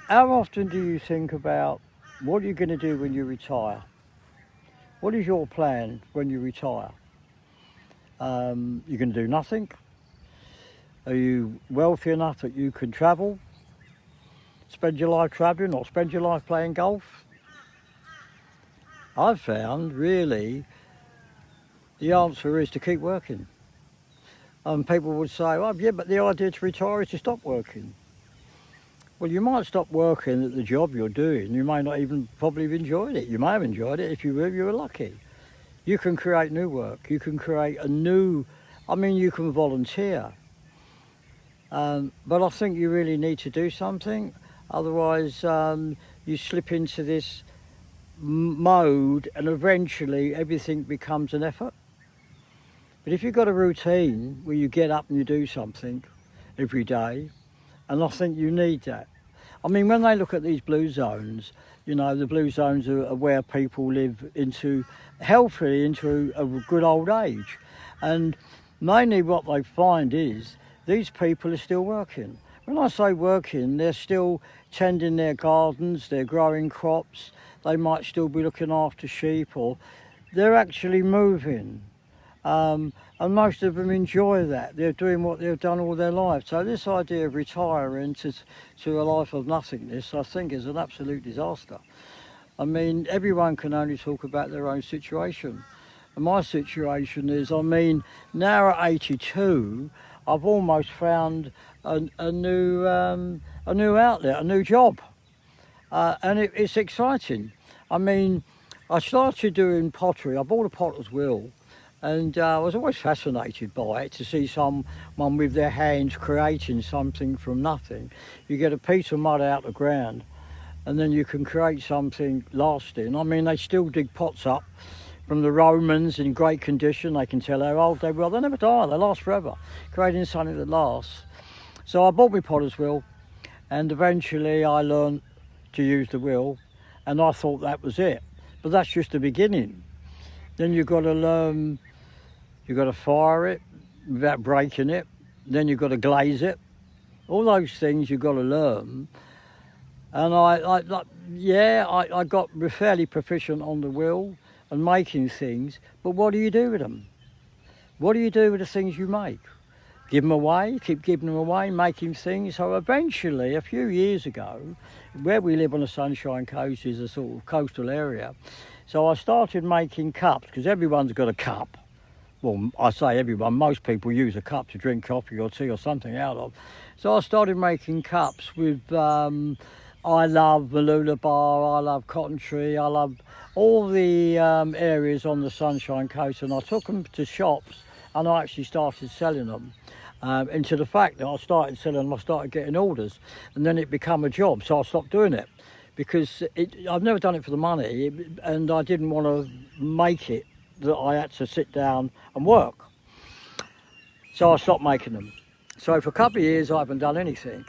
How often do you think about what are you going to do when you retire? What is your plan when you retire? You're going to do nothing? Are you wealthy enough that you can travel, spend your life travelling, or spend your life playing golf? I've found really the answer is to keep working. People would say, "Oh, yeah, but the idea to retire is to stop working." Well, you might stop working at the job you're doing. You may not even probably have enjoyed it. You may have enjoyed it if you were lucky. You can create new work. You can create a new, you can volunteer. But I think you really need to do something. Otherwise, you slip into this mode and eventually everything becomes an effort. But if you've got a routine where you get up and you do something every day, and I think you need that. When they look at these blue zones, the blue zones are where people live healthily into a good old age. And mainly what they find is these people are still working. When I say working, they're still tending their gardens, they're growing crops, they might still be looking after sheep, or they're actually moving. And most of them enjoy that. They're doing what they've done all their life. So this idea of retiring to a life of nothingness, I think, is an absolute disaster. Everyone can only talk about their own situation. And my situation is, now at 82, I've almost found a new outlet, a new job. And it's exciting. I started doing pottery. I bought a potter's wheel. And I was always fascinated by it, to see someone with their hands creating something from nothing. You get a piece of mud out of the ground and then you can create something lasting. They still dig pots up from the Romans in great condition. They can tell how old they were. They never die, they last forever, creating something that lasts. So I bought my potter's wheel and eventually I learned to use the wheel and I thought that was it. But that's just the beginning. Then you've got to learn, you've got to fire it without breaking it. Then you've got to glaze it. All those things you've got to learn. And I got fairly proficient on the wheel and making things. But what do you do with them? What do you do with the things you make? Give them away, keep giving them away, making things. So eventually, a few years ago, where we live on the Sunshine Coast is a sort of coastal area. So I started making cups, because everyone's got a cup. Well, I say everyone, most people use a cup to drink coffee or tea or something out of. So I started making cups with, I love Malula Bar, I love Cotton Tree, I love all the areas on the Sunshine Coast, and I took them to shops and I actually started selling them. Into the fact that I started selling them, I started getting orders, and then it became a job, so I stopped doing it. Because I've never done it for the money, and I didn't want to make it that I had to sit down and work. So I stopped making them. So for a couple of years I haven't done anything.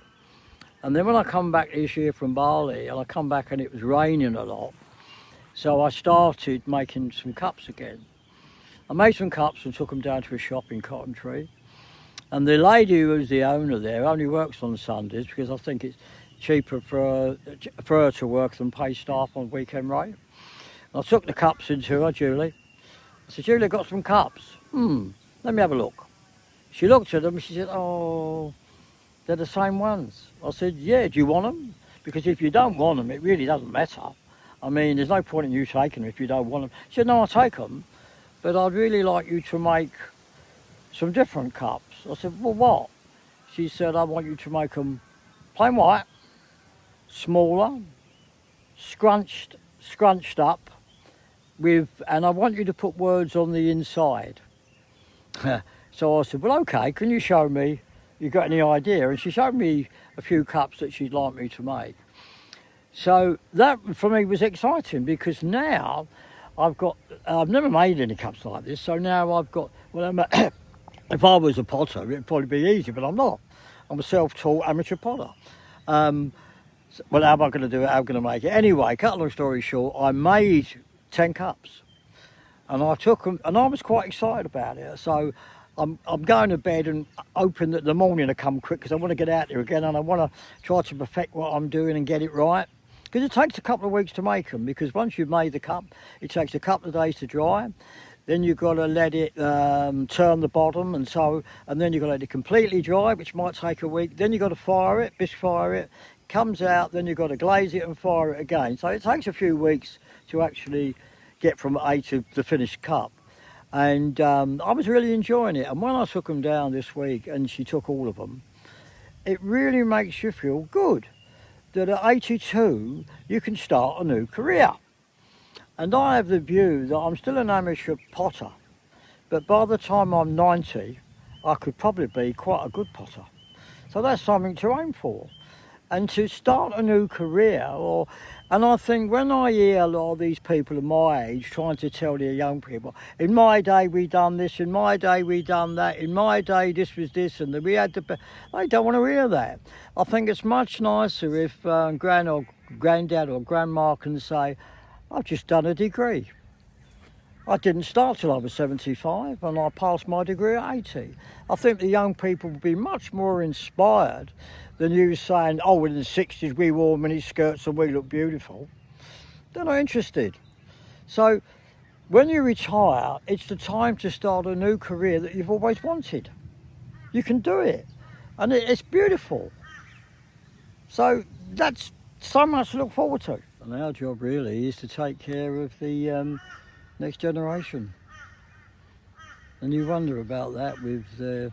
And then when I come back this year from Bali, and I come back and it was raining a lot, so I started making some cups again. I made some cups and took them down to a shop in Cotton Tree. And the lady who was the owner there only works on Sundays, because I think it's cheaper for her to work than pay staff on weekend rate. I took the cups into her, Julie. I said, Julie, got some cups. Let me have a look. She looked at them and she said, oh, they're the same ones. I said, yeah, do you want them? Because if you don't want them, it really doesn't matter. There's no point in you taking them if you don't want them. She said, no, I'll take them, but I'd really like you to make some different cups. I said, well, what? She said, I want you to make them plain white, smaller, scrunched up and I want you to put words on the inside. So I said, well, okay, can you show me, you got any idea? And she showed me a few cups that she'd like me to make. So that for me was exciting, because now I've never made any cups like this, so now I've got, if I was a potter, it'd probably be easy, but I'm not. I'm a self-taught amateur potter. Well, how am I going to do it? How am I going to make it? Anyway, cut a long story short, I made 10 cups. And I took them, and I was quite excited about it. So I'm going to bed and hoping that the morning will come quick because I want to get out there again and I want to try to perfect what I'm doing and get it right. Because it takes a couple of weeks to make them, because once you've made the cup, it takes a couple of days to dry. Then you've got to let it turn the bottom and then you've got to let it completely dry, which might take a week. Then you've got to fire it, bisque fire it, comes out, then you've got to glaze it and fire it again. So it takes a few weeks to actually get from A to the finished cup. And I was really enjoying it. And when I took them down this week and she took all of them, it really makes you feel good that at 82 you can start a new career. And I have the view that I'm still an amateur potter, but by the time I'm 90, I could probably be quite a good potter. So that's something to aim for. And to start a new career, and I think when I hear a lot of these people of my age trying to tell their young people, in my day we done this, in my day we done that, in my day this was this, and we had to, they don't want to hear that. I think it's much nicer if granddad or grandma can say, I've just done a degree. I didn't start till I was 75 and I passed my degree at 80. I think the young people will be much more inspired than you saying, oh, in the 60s we wore mini skirts and we look beautiful. They're not interested. So when you retire, it's the time to start a new career that you've always wanted. You can do it, and it's beautiful. So that's so much to look forward to. And our job really is to take care of the next generation. And you wonder about that with the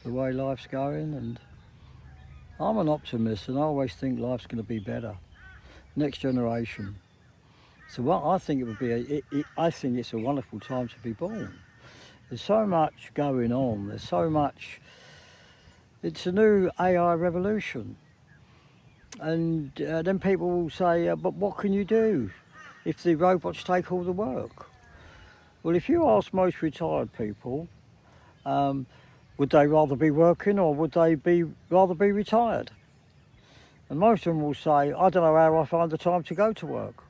way life's going, and I'm an optimist and I always think life's going to be better. Next generation. So what I think it would be, I think it's a wonderful time to be born. There's so much going on, there's so much, it's a new AI revolution. And then people will say, but what can you do if the robots take all the work? Well, if you ask most retired people, would they rather be working or would they rather be retired? And most of them will say, I don't know how I find the time to go to work.